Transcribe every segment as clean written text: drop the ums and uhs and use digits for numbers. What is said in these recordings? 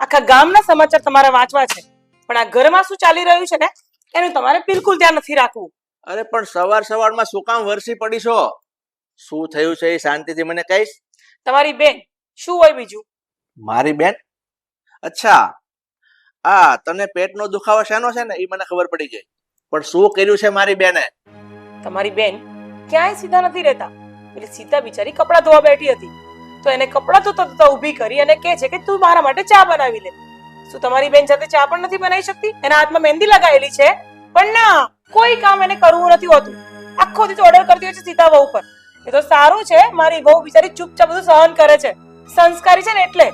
આખા ગામના સમાચાર તમારે વાંચવા છે, પણ આ ઘરમાં શું ચાલી રહ્યું છે ને એનું તમારે બિલકુલ ધ્યાન નથી રાખવું. અરે પણ સવારમાં શું કામ વરસી પડી છો? શું થયું છે એ શાંતિથી મને કહીશ? તમારી બેન શું હોય બીજું? મારી બેન? અચ્છા, તને પેટનો દુખાવો શેનો છે ને એ મને ખબર પડી ગઈ, પણ શું કર્યું છે મારી બેને? તમારી બેન ક્યાંય સીધા નથી રહેતા. એટલે સીતા બિચારી કપડાં ધોવા બેઠી હતી તો એને કપડાં ધોતા ઊભી કરી અને કહે છે કે તું મારા માટે ચા બનાવી લે. શું તમારી બેન સાથે ચા પણ નથી બનાવી શકતી? એના હાથમાં મહેંદી લગાવેલી છે, પણ ના, કોઈ કામ એને કરવું નથી હોતું. આખો દિવસ ઓર્ડર કરતી હોય છે સીતા વહુ પર. એ તો સારું છે, મારી વહુ બિચારી ચૂપચાપ બધું સહન કરે છે, સંસ્કારી છે ને એટલે.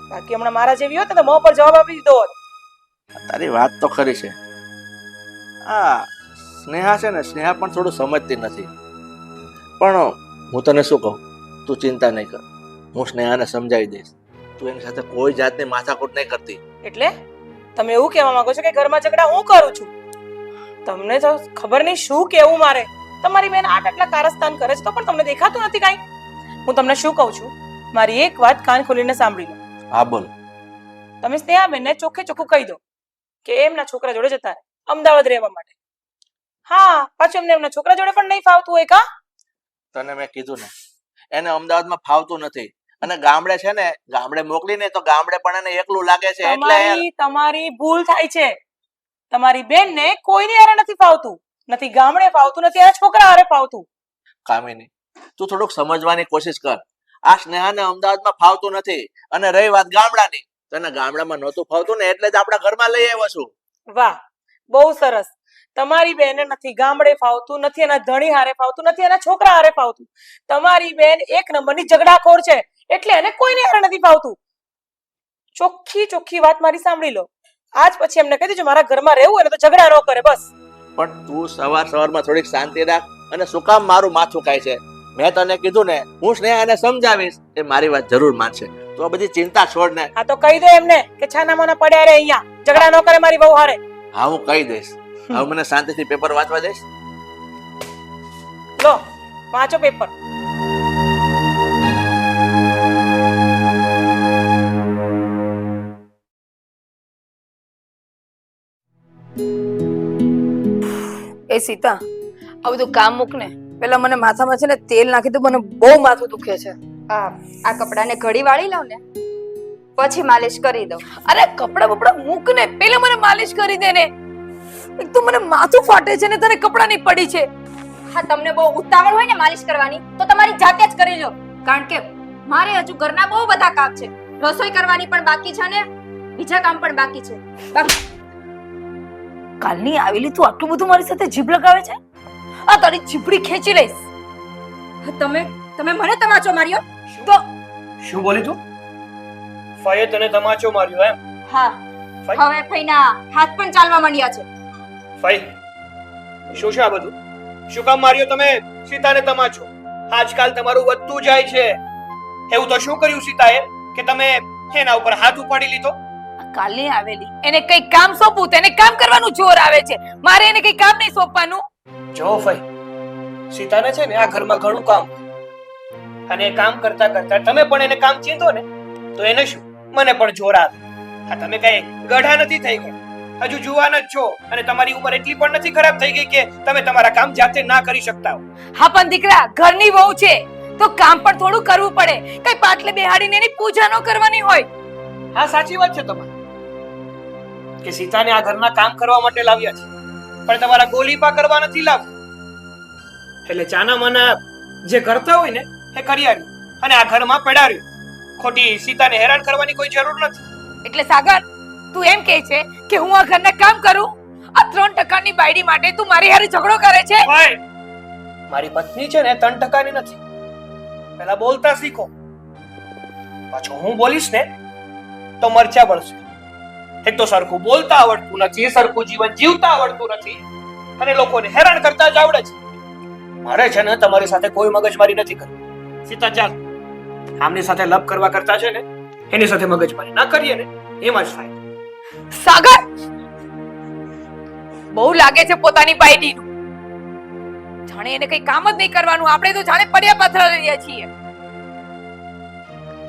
બાકી હમણાં મારા જેવી હોત ને તો મોં પર જવાબ આપી દીધો હોત. તારી વાત તો ખરી છે. સ્નેહા છે ને, સ્નેહા પણ થોડું સમજતી નથી. પણ હું તને શું કહું, તું ચિંતા નહીં કર, હું સ્નેહાને સમજાવી દઈશ. તું એની સાથે કોઈ જાતની માથાકૂટ નહીં કરતી. એટલે તમે એવું કહેવા માંગો છો કે ઘરમાં ઝઘડા હું કરું છું? તમને તો ખબર નહીં શું કેવું મારે. તમારી બેન આટલા કારસ્તાન કરે છે તો પણ તમને દેખાતું નથી કાંઈ? હું તમને શું કહું છું, મારી એક વાત કાન ખોલીને સાંભળી લો. હા બોલ. તમે સ્નેહાબેનને ચોખ્ખે ચોખ્ખું કહી દો કે એમના છોકરા જોડે જતા રહે અમદાવાદ રહેવા માટે. હા, પાછું એમને એમના છોકરા જોડે પણ નહીં ફાવતું હોય કા? તને મેં કીધું ને, એને અમદાવાદમાં ફાવતું નથી, અને ગામડે છે ને, ગામડે મોકલીને તો ગામડે પણ એને એકલું લાગે છે. એટલે તમારી ભૂલ થાય છે. તમારી બેનને કોઈની હારે નથી ફાવતું, નથી ગામડે ફાવતું, નથી એના છોકરા હારે ફાવતું. કામિની, તું થોડુંક સમજવાની કોશિશ કર. આ સ્નેહાને અમદાવાદમાં ફાવતું નથી, અને રહી વાત ગામડાની, તને ગામડામાં નહોતું ફાવતું ને એટલે જ આપણા ઘરમાં લઈ આવ્યો છું. વાહ, બહુ સરસ. તમારી બેન નથી ગામડે ફાવતું, નથી એના ધણી હારે ફાવતું, નથી એના છોકરા હારે ફાવતું. તમારી બેન એક નંબરની ઝઘડાખોર છે, એટલે એને કોઈને હારે નથી ફાવતું. ચોખ્ખી વાત મારી સાંભળી લો. આજ પછી એમને કહી દેજો મારા ઘરમાં રહેવું એને તો ઝઘડા ન કરે બસ. પણ તું સવારમાં થોડીક શાંતિ રાખ, અને શું કામ મારું માથું ખાય છે? મેં તને કીધું ને, હું સ્નેહાને સમજાવીશ, એ મારી વાત જરૂર માનશે. તો આ બધી ચિંતા છોડ ને. હા તો કહી દો એમને કે છાના માના પડ્યા રે અહીંયા, ઝઘડા ન કરે મારી વહુ હારે. હા, હું કહી દઈશ. હવે મને શાંતિથી પેપર વાંચવા દઈશ. લો, વાંચો પેપર. એ સીતા, આ બધું કામ મૂક ને, પેલા મને માથામાં છે ને તેલ નાખી દો, મને બહુ માથું દુખે છે. આ કપડાને ઘડી વાળી લઉં ને પછી માલિશ કરી દઉં. અરે કપડા બપડા મૂક ને, પેલા મને માલિશ કરી દે ને. એક તો મને માથું ફાટે છે ને તને કપડાની પડી છે. હા, તમને બહુ ઉતાવળ હોય ને માલિશ કરવાની તો તમારી જાતે જ કરી લો, કારણ કે મારે હજુ ઘરના બહુ બધા કામ છે. રસોઈ કરવાની પણ બાકી છે ને બીજા કામ પણ બાકી છે. કાલની આવેલી તું આટલું બધું મારી સાથે જીભ લગાવે છે? આ તારી જીભડી ખેંચી લઈશ. તમે મને તમાચો માર્યો તો શું બોલી તું? ફાયે તને તમાચો માર્યો એમ? હા, હવે ફઈના હાથ પણ ચાલવા માંડ્યા છે. ફઈ, શું છે આ બધું? શું કામ માર્યો તમે સીતાને તમાચો? આજકાલ તમારું વધતું જાય છે. એવું તો શું કર્યું સીતાએ કે તમે એના ઉપર હાથ ઉપાડી લીધો? કાલની આવેલી એને કઈ કામ સોંપું તેને કામ કરવાનું જોર આવે છે, મારે એને કઈ કામ નહીં સોંપવાનું. જો ફઈ, સીતાને છે ને આ ઘરમાં ઘણું કામ, અને કામ કરતા કરતા તમે પણ એને કામ ચીંધો ને તો એને શું, મને પણ જોર આવે. આ તમે કઈ ગઢા નથી થઈ ગયા, હજુ જુવાન જ છો, અને તમારી ઉંમર એટલી પણ નથી ખરાબ થઈ ગઈ કે તમે તમારા કામ જાતે ના કરી શકતા હો. હા પણ દીકરા, ઘરની વહુ છે તો કામ પણ થોડું કરવું પડે. કઈ પાટલે બેહાડીને એની પૂજા ન કરવાની હોય. હા, સાચી વાત છે તમારી કે સીતાને આ ઘરના કામ કરવા માટે લાવ્યા છે, પણ તમારા ગોલીપા કરવા નથી લાવ્યા. એટલે ચાના માના જે કરતા હોય ને એ કર્યા, અને આ ઘરમાં પડાર્યું. ખોટી સીતાને હેરાન કરવાની કોઈ જરૂર નથી. એટલે સાગર, તું એમ કહે છે કે હું આ ઘરના કામ કરું? આ 3% ની બાયડી માટે તું મારી હારે ઝઘડો કરે છે? ભાઈ, મારી પત્ની છે ને 3% ની નથી. પહેલા બોલતા શીખો, પાછો હું બોલીશ ને તો મરચા બળશે. એક તો સરખું બોલતા આવડતું નથી, સરખું જીવન જીવતા આવડતું નથી, અને લોકોને હેરાન કરતા જ આવડે છે. મારે છે ને તમારી સાથે કોઈ મગજમારી નથી કરવી. સીતા ચાલ, આમની સાથે લપ કરવા કરતા છે ને એની સાથે મગજમારી ના કરીએ ને એમાં જ ફાયદો. સાગર, બહુ લાગે છે પોતાની બાયડીનું. જાણે એને કઈ કામ જ નહીં કરવાનું, આપણે તો જાણે પડ્યા પાથરા રહ્યા છીએ.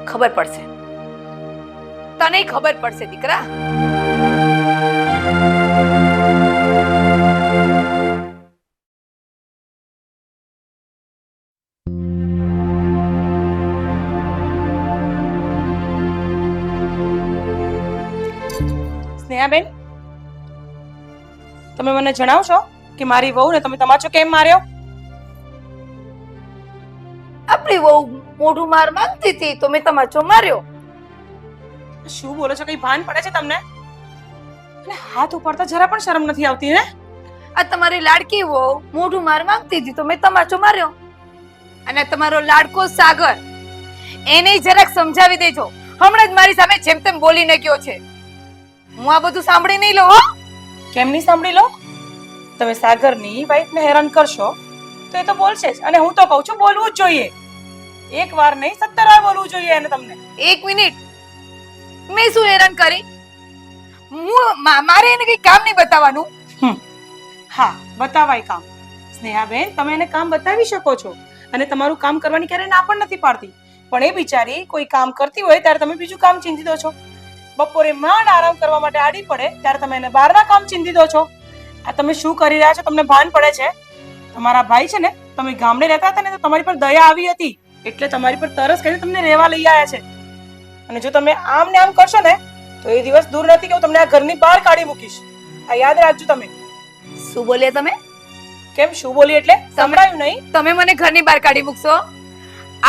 ખબર પડશે તને ખબર પડશે દીકરા. સ્નેહાબેન, તમે મને જણાવશો કે મારી વહુને તમે તમાચો કેમ માર્યો? આપણી વહુ મોઢું માર માંગતી હતી તો મેં તમાચો માર્યો. શું બોલો છો? કઈ ભાન પડે છે તમને? અને હાથ ઉપાડતા જરા પણ શરમ નથી આવતી ને? આ તમારી લાડકી વહુ મોઢું માર માંગતી હતી તો મેં તમાચો માર્યો. અને તમારો લાડકો સાગર, એને જરાક સમજાવી દેજો. હમણાં જ મારી સામે જેમ તેમ બોલીને ગયો છે. હું આ બધું સાંભળી નહીં લઉં હો. કેમ નહીં સાંભળી લો? તમે સાગરની વાઈફને હેરાન કરશો તો એ તો બોલશે જ. અને હું તો કહું છું બોલવું જ જોઈએ. એક વાર નહીં 17 વાર બોલવું જોઈએ એને તમને. એક મિનિટ, મેં શું હેરાન કરી? મારે એને કઈ કામ નહીં બતાવવાનું. હા, બતાવાય કામ. સ્નેહાબેન, તમે એને કામ બતાવી શકો છો અને તમારું કામ કરવાની ક્યારે ના પણ નથી પાડતી. પણ એ બિચારી કોઈ કામ કરતી હોય ત્યારે તમે બીજું કામ ચીંધી દો છો. બપોરે માંડ આરામ કરવા માટે આડી પડે ત્યારે તમે એને બહારના કામ ચીંધી દો છો. આ તમે શું કરી રહ્યા છો તમને ભાન પડે છે? તમારા ભાઈ છે ને, તમે ગામડે રહેતા હતા ને તો તમારી પર દયા આવી હતી એટલે તમારી પર તરસ કરીને તમને રહેવા લઈ આવ્યા છે. અને જો તમે આમ ને આમ કરશો ને તો એ દિવસ દૂર નથી કે હું તમને આ ઘરની બહાર કાઢી મૂકીશ. આ યાદ રાખજો તમે. શું બોલ્યા તમે? કેમ શું બોલી એટલે? સંભળાયું નહીં? તમે મને ઘરની બહાર કાઢી મૂકશો?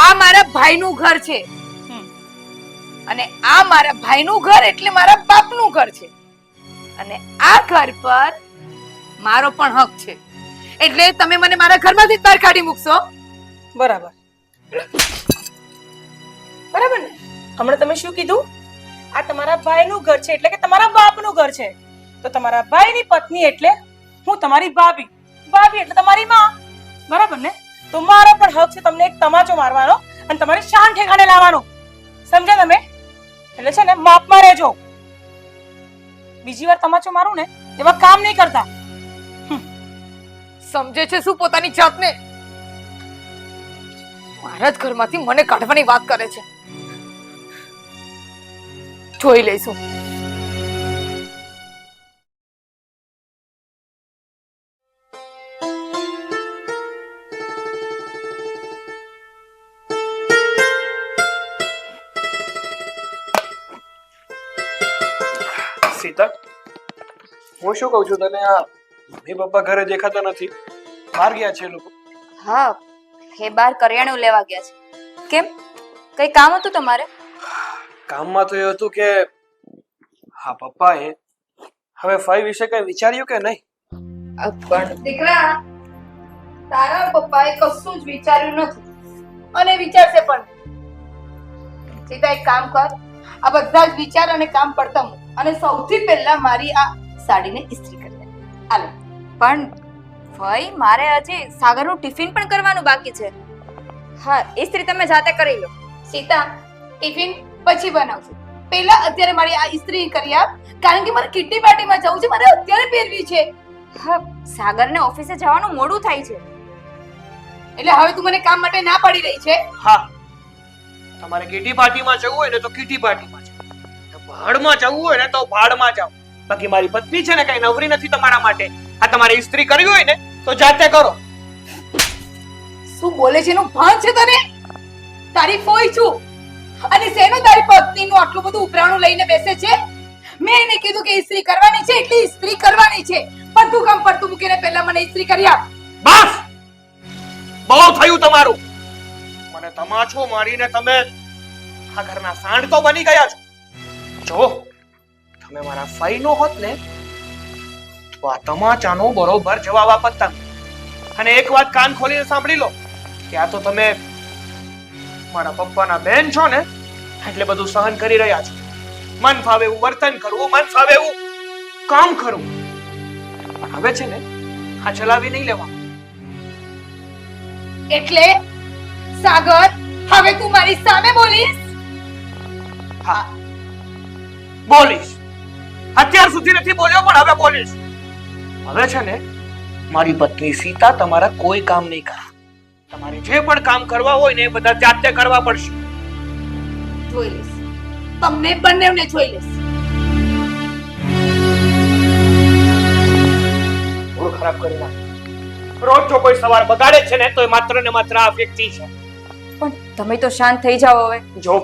આ મારા ભાઈનું ઘર છે અને આ મારા ભાઈનું ઘર એટલે મારા બાપનું ઘર છે. અને આ ઘર પર મારો પણ હક છે. એટલે તમે મને મારા ઘરમાંથી જ બહાર કાઢી મૂકશો? બરાબર બરાબર ને? હમણાં તમે શું કીધું? આ તમારા ભાઈનું ઘર છે એટલે કે તમારા બાપનું ઘર છે. તો તમારા ભાઈની પત્ની એટલે હું તમારી ભાભી, ભાભી એટલે તમારી માં. બરાબર ને? તો મારો પણ હક છે તમને એક તમાચો મારવાનો અને તમારી શાન ઠેકાણે લાવવાનો. સમજ્યા તમે? એટલે છે ને માપમાં રહેજો. બીજી વાર તમાચો મારું ને એવા કામ નહીં કરતા. સમજે છે શું પોતાની જાતને? મારા જ ઘરમાંથી મને કાઢવાની વાત કરે છે. જોઈ લઈશું. સીતા, હું શું કહું છું તને, આ મમ્મી પપ્પા ઘરે દેખાતા નથી, બહાર ગયા છે એ લોકો. હા, એ બાર કરિયાણું લેવા ગયા છે. કેમ, કઈ કામ હતું તમારે? કામમાં તો એ હતું કે હા પપ્પાએ હવે ફઈ વિશે કઈ વિચાર્યું કે નહીં? પણ દીકરા, તારા પપ્પાએ કશું જ વિચાર્યું નથી અને વિચારશે પણ. સીધા એક કામ કર, આ બધા જ વિચાર અને કામ પડતા મૂક અને સૌથી પહેલા મારી આ સાડીને ઇસ્ત્રી કરી દે. હાલો. પણ ભાઈ, મારે હજી સાગરનું ટિફિન પણ કરવાનું બાકી છે. હા, ઇસ્ત્રી તમે જાતે કરી લો. સીતા, ટિફિન પછી બનાવશું. પહેલા અત્યારે મારી આ ઇસ્ત્રી કરી આપ, કારણ કે મારે કિટ્ટી પાર્ટીમાં જવું છે, મારે અત્યારે પહેરવી છે. હા, સાગરને ઓફિસે જવાનું મોડું થાય છે. એટલે હવે તું મને કામ માટે ના પાડી રહી છે? હા, તમારે કિટી પાર્ટીમાં જવું હોય ને તો કિટી પાર્ટીમાં જાઓ, ભાડમાં જવું હોય ને તો ભાડમાં જાઓ. બાકી મારી પત્ની છે ને કઈ નવરી નથી તમારા માટે. આ તમારે ઇસ્ત્રી કરવી હોય ને તો જાતે કરો. શું બોલે છે એનું ભાન છે તને? તારી ફોઈ છું અને શેનો તારી પત્નીનું આટલું બધું ઉપરાણું લઈને બેસે છે? મેં એને કીધું કે ઇસ્ત્રી કરવાની છે એટલે ઇસ્ત્રી કરવાની છે. બધું કામ પડતું મૂકીને પહેલા મને ઇસ્ત્રી કરી આપ. બસ, બહુ થયું તમારું. મને તમાચો મારીને તમે આ ઘરના સાંડ તો બની ગયા છો. જો તમે મારા ફઈનો હોત ને તો આ તમાચાનો બરોબર જવાબ આપતા. અને એક વાત કાન ખોલીને સાંભળી લો કે આ તો તમે મારા પપ્પાના બેન છો ને એટલે બધું સહન કરી રહ્યા છો. મન ફાવે એવું વર્તન કરવું, મન ફાવે એવું કામ કરવું. પણ હવે છે ને આ ચલાવી નહીં લેવા. એટલે સાગર, હવે તું મારી સામે બોલીશ? હા, બોલીશ. અત્યાર સુધી નથી બોલ્યો પણ હવે બોલીશ. હવે છે ને મારી પત્ની સીતા તમારા કોઈ કામ નહીં કરે. તમારે જે પણ કામ કરવા હોય ને એ બધા જાતે કરવા પડશે. જોઈ લઈશ. તમને બંનેવને જોઈ લઈશ. થોડું ખરાબ કરી નાખ. રોજ જો કોઈ સવાર બગાડે છે ને તો એ માત્ર ને માત્ર આ વ્યક્તિ છે. પણ તમે તો શાંત થઈ જાઓ હવે. જો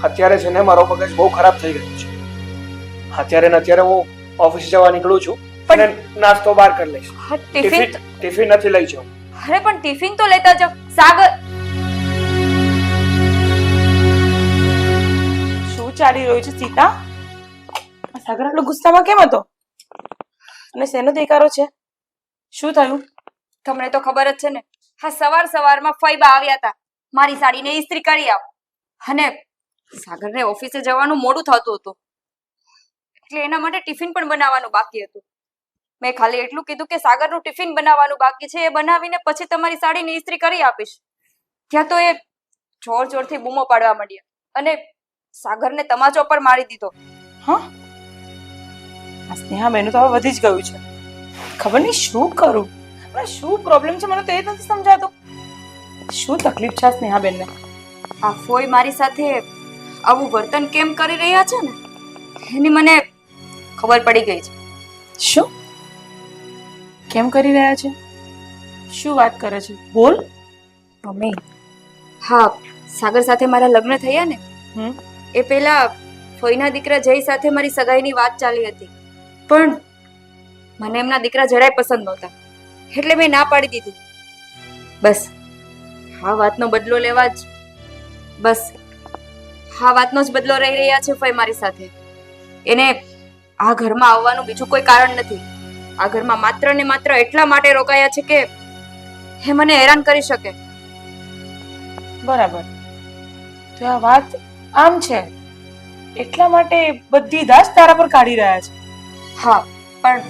અત્યારે છે ને મારો મગજ બહુ ખરાબ થઈ ગયો છે. અત્યારે ને અત્યારે હું ઓફિસ જવા નીકળું છું અને નાસ્તો બહાર કરી લઈશ. હા, ટિફિન ટિફિન નથી લઈ જાઉં. અરે પણ ટિફિન તો લેતા જાઓ. સાગર શું ચાલી રહ્યું છે સીતા? આ સાગર આટલો ગુસ્સામાં કેમ હતો? અને શેનો દેકારો છે? શું થયું? તમને તો ખબર જ છે ને, હા સવારમાં ફઈબા આવ્યા હતા મારી સાડીને ઇસ્ત્રી કરી આપ. અને સાગરને ઓફિસે જવાનું મોડું થતું હતું એટલે એના માટે ટિફિન પણ બનાવવાનું બાકી હતું. મેં ખાલી એટલું કીધું કે સાગરનું ટિફિન બનાવવાનું બાકી છે, એ બનાવીને પછી તમારી સાડીની ઇસ્ત્રી કરી આપીશ. ત્યાં તો એ જોરથી બૂમો પાડવા માંડ્યા અને સાગરને તમાચો પર મારી દીધો. હા, આ સ્નેહા બેનું તો હવે વધી જ ગયું છે. ખબર નહીં શું કરું. પણ શું પ્રોબ્લેમ છે મને તો એ જ નથી સમજાતું. શું તકલીફ છે આ સ્નેહા બેનને? આ ફોઈ મારી સાથે આવું વર્તન કેમ કરી રહ્યા છે ને એની મને ખબર પડી ગઈ છે. શું કેમ કરી રહ્યા છે? શું વાત કરે છે? બોલ. મમ્મી, હા સાગર સાથે મારા લગ્ન થયા ને એ પહેલા ફોઈના દીકરા જય સાથે મારી સગાઈની વાત ચાલી હતી, પણ મને એમના દીકરા જરાય પસંદ નહોતા એટલે મેં ના પાડી દીધી. બસ આ વાતનો બદલો લેવા જ બસ આ વાતનો જ બદલો રહી રહ્યા છે ફોઈ મારી સાથે. એને આ ઘરમાં આવવાનું બીજું કોઈ કારણ નથી. આ ઘરમાં માત્ર ને માત્ર એટલા માટે રોકાયા છે કે એ મને હેરાન કરી શકે. બરાબર. તો આ વાત આમ છે એટલા માટે બધી દાજ તારા પર કાઢી રહ્યા છે. હા, પણ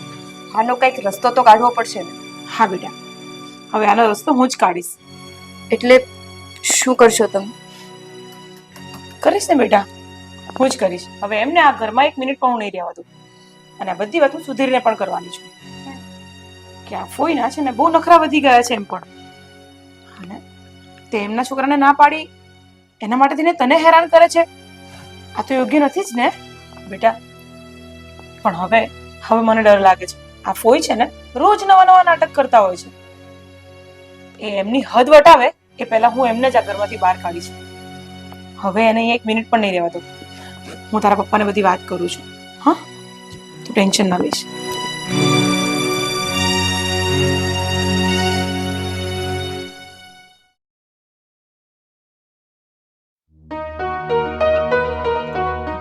આનો કંઈક રસ્તો તો કાઢવો પડશે ને. હા બેટા, હવે આનો રસ્તો હું જ કાઢીશ. એટલે શું કરશો તમે? કરીશ ને બેટા, હું જ કરીશ. હવે એમને આ ઘરમાં 1 મિનિટ પણ હું નહીં રહેવા દઉં. અને આ બધી વાત હું સુધીરીને પણ કરવાની છું. કે આ ફોઈના છે ને બહુ નખરા વધી ગયા છે એમ પણ. અને તે એમના છોકરાને ના પાડી એના માટે તેને તને હેરાન કરે છે. આ તો યોગ્ય નથી જ ને બેટા. પણ હવે મને ડર લાગે છે. આ ફોઈ છે ને રોજ નવા નાટક કરતા હોય છે. એ એમની હદ વટાવે એ પહેલા હું એમને જ આ ઘરમાંથી બહાર કાઢીશ. હવે એને 1 મિનિટ પણ નહીં રહેવા દઉં. હું તારા પપ્પાને બધી વાત કરું છું. હા, તું ટેન્શન ના લઈશ.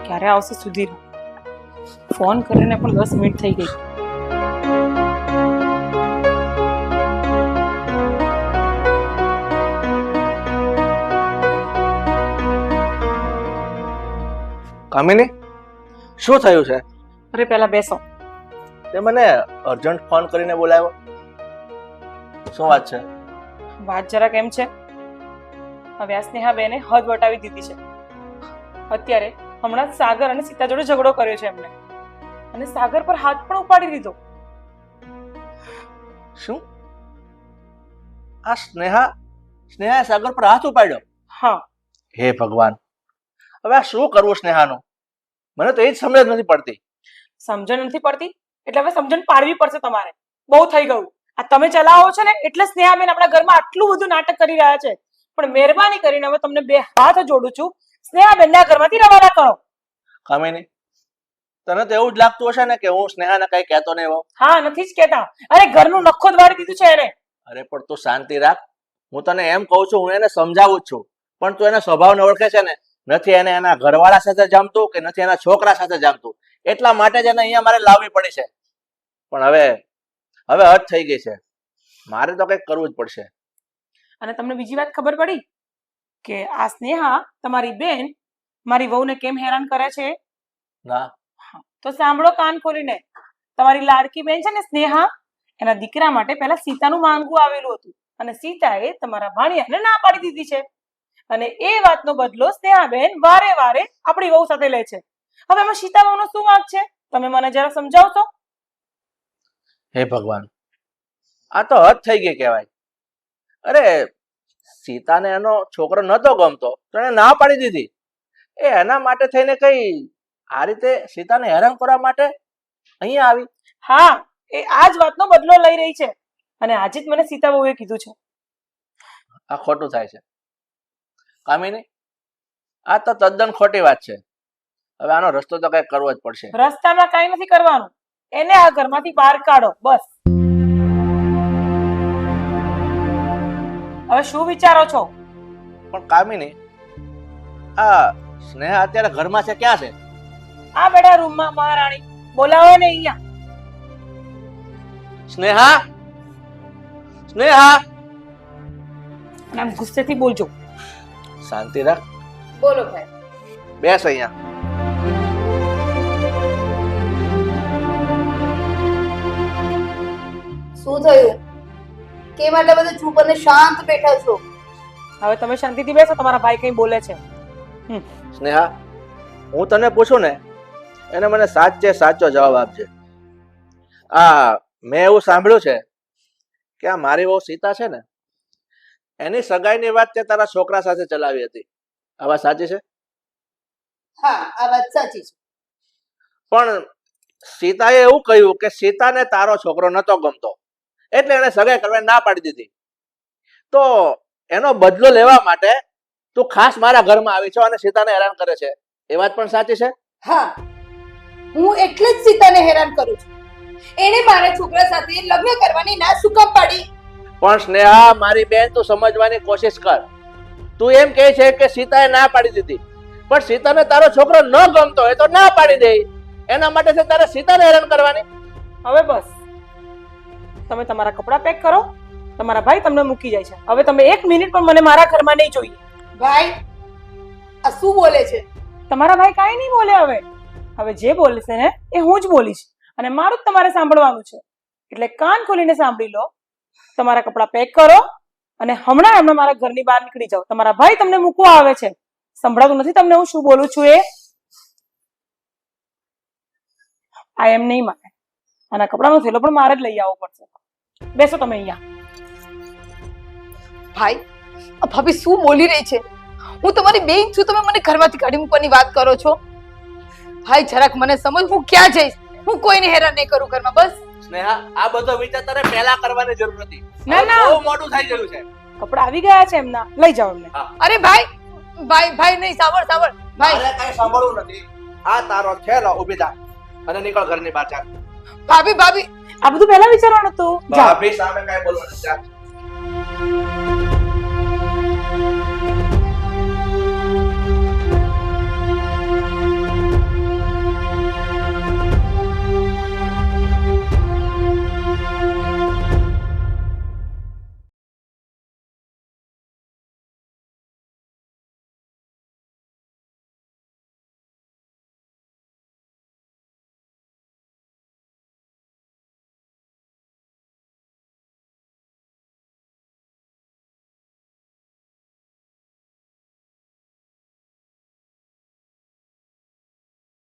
ક્યારે આવશે સુધીર? ફોન કરીને પણ 10 મિનિટ થઈ ગઈ. કામિની, શું થયું છે? અરે પહેલા બેસો. તે મને અર્જન્ટ ફોન કરીને બોલાવ્યો. શું વાત છે? વાત જરા કેમ છે? હવે આ સ્નેહા બેને હદ વટાવી દીધી છે. અત્યારે હમણાં સાગર અને સીતા જોડે ઝઘડો કર્યો છે એમને, અને સાગર પર હાથ પણ ઉપાડી દીધો. શું? આ સ્નેહાએ સાગર પર હાથ ઉપાડ્યો? હા. હે ભગવાન, હવે આ શું કરવું સ્નેહાનું? મને તો એ જ સમજ નથી પડતી. સમજણ નથી પડતી એટલે હવે સમજણ પાડવી પડશે તમારે. બહુ થઈ ગયું. આ તમે ચલાવો છો ને એટલે સ્નેહાબેન આપણા ઘરમાં આટલું બધું નાટક કરી રહ્યા છે. પણ મહેરબાની કરીને હવે તમને 2 હાથ જોડું છું, સ્નેહાબેનને આ ઘરમાંથી રવાના કરો. કામિની, તને તો એવું જ લાગતું હશે ને કે હું સ્નેહાને કઈ કહેતો નહીં હોઉં? હા, નથી જ કહેતા. અરે ઘરનું નખો જ વાળી દીધું છે એને. અરે પણ તું શાંતિ રાખ. હું તને એમ કહું છું, હું એને સમજાવું જ છું, પણ તું એના સ્વભાવને ઓળખે છે ને. નથી એને એના ઘરવાળા સાથે જમતું કે નથી એના છોકરા સાથે જમતું. એટલા માટે જ એને અહીંયા મારે લાવવી પડી છે. પણ હવે હદ થઈ ગઈ છે. મારે તો કંઈક કરવું જ પડશે. અને તમને બીજી વાત ખબર પડી કે આ સ્નેહા તમારી બેન મારી વહુને કેમ હેરાન કરે છે? ના. તો સાંભળો કાન ખોલીને. તમારી લાડકી બેન છે ને સ્નેહા, એના દીકરા માટે પહેલા સીતાનું માંગવું આવેલું હતું અને સીતાએ તમારા ભાણિયાને ના પાડી દીધી છે. અને એ વાતનો બદલો સ્નેહાબેન વારે વારે આપણી વહુ સાથે લે છે. હવે એમાં સીતા વહુનો શું વાંક છે? તમે મને જરા સમજાવશો? હે ભગવાન, આ તો હદ થઈ ગઈ કહેવાય. અરે સીતાને એનો છોકરો નતો ગમતો તો એને ના પાડી દીધી. એ એના માટે થઈને કઈ આ રીતે સીતાને હેરાન કરવા માટે અહીંયા આવી? હા, એ આ જ વાતનો બદલો લઈ રહી છે અને આજે જ મને સીતા બહુએ કીધું છે. આ ખોટું થાય છે કામિની, આ તો તદ્દન ખોટી વાત છે. હવે આનો રસ્તો તો કઈક કરવો જ પડશે. રસ્તામાં કાંઈ નથી કરવાનું, એને આ ઘરમાંથી બહાર કાઢો બસ. હવે શું વિચારો છો? પણ કામિની, આ સ્નેહા અત્યારે ઘરમાં છે, ક્યાં છે? આ બેઠા રૂમમાં મહારાણી, બોલાવો ને અહીંયા. સ્નેહા, સ્નેહા! અને આમ ગુસ્સેથી બોલજો. શાંતિ રાખ. બોલો ભાઈ. બેસ અહીંયા. શું થયું? કેમ આટલા બધા ચૂપ અને શાંત બેઠા છો? હવે તમે શાંતિથી બેસો, તમારા ભાઈ કઈ બોલે છે. સ્નેહા, હું તને પૂછું ને એને મને સાચે સાચો જવાબ આપજે. મેં એવું સાંભળ્યું છે કે આ મારી વહુ સીતા છે ને, એની સગાઈની વાત તે તારા છોકરા સાથે ચલાવી હતી. આ વાત સાચી છે? હા, આ વાત સાચી છે. પણ સીતાએ એવું કહ્યું કે સીતાને તારો છોકરો નતો ગમતો એટલે એને સગાઈ કરવા ના પાડી દીધી. તો એનો બદલો લેવા માટે તું ખાસ મારા ઘરમાં આવી છો અને સીતાને હેરાન કરે છે. એ વાત પણ સાચી છે? હા, હું એટલે જ સીતાને હેરાન કરું છું. એને મારા છોકરા સાથે લગ્ન કરવાની ના શું કામ પાડી? પણ સ્નેહા, મારી બેન, તું સમજવાની કોશિશ કર. તું એમ કહે છે કે સીતાએ ના પાડી દીધી, પણ સીતાને તારો છોકરો ન ગમતો હોય તો ના પાડી દે. એના માટે છે તારે સીતાને હેરાન કરવાની? હવે બસ, તમે તમારા કપડાં પેક કરો, તમારા ભાઈ તમને મૂકી જાય છે. હવે તમે 1 મિનિટ પણ મને મારા ઘરમાં નહીં જોઈએ. ભાઈ, આ શું બોલે છે? તમારા ભાઈ કાંઈ નહીં બોલે. હવે જે બોલશે ને એ હું જ બોલીશ અને મારું જ તમારે સાંભળવાનું છે. એટલે કાન ખોલીને સાંભળી લો. તમારા કપડાં પેક કરો અને હમણાં મારા ઘરની બહાર નીકળી જાઓ. તમારા ભાઈ તમને મૂકવા આવે છે. સંભળાતું નથી તમને હું શું બોલું છું? આ એમ નહીં માને. આના કપડાનો થેલો પણ મારે જ લઈ આવવો પડશે. બેસો તમે અહીંયા. ભાઈ, આ ભાભી શું બોલી રહી છે? હું તમારી બેન છું, તમે મને ઘરમાંથી કાઢી મૂકવાની વાત કરો છો? ભાઈ, જરાક મને સમજ, હું ક્યાં જઈશ? હું કોઈને હેરાન નહીં કરું ઘરમાં. બસ સ્નેહા, આ બધો વિચાર તારે પહેલા કરવાની જરૂર હતી. ના, ના. બહુ મોડું થઈ ગયું છે. કપડા આવી ગયા છે એમના, લઈ જાઓ એમને. અરે ભાઈ, ભાઈ ભાઈ નહીં, સાંભળ સાંભળ ભાઈ. મારે કાંઈ સાંભળવું નથી. આ તારો થેલો ઊભી થા અને નીકળ ઘરની બહાર. જા. ભાભી, ભાભી, આ બધું પહેલા વિચારવાનું હતું. જાઓ. ભાભી સામે કાંઈ બોલવાનું નથી. જા.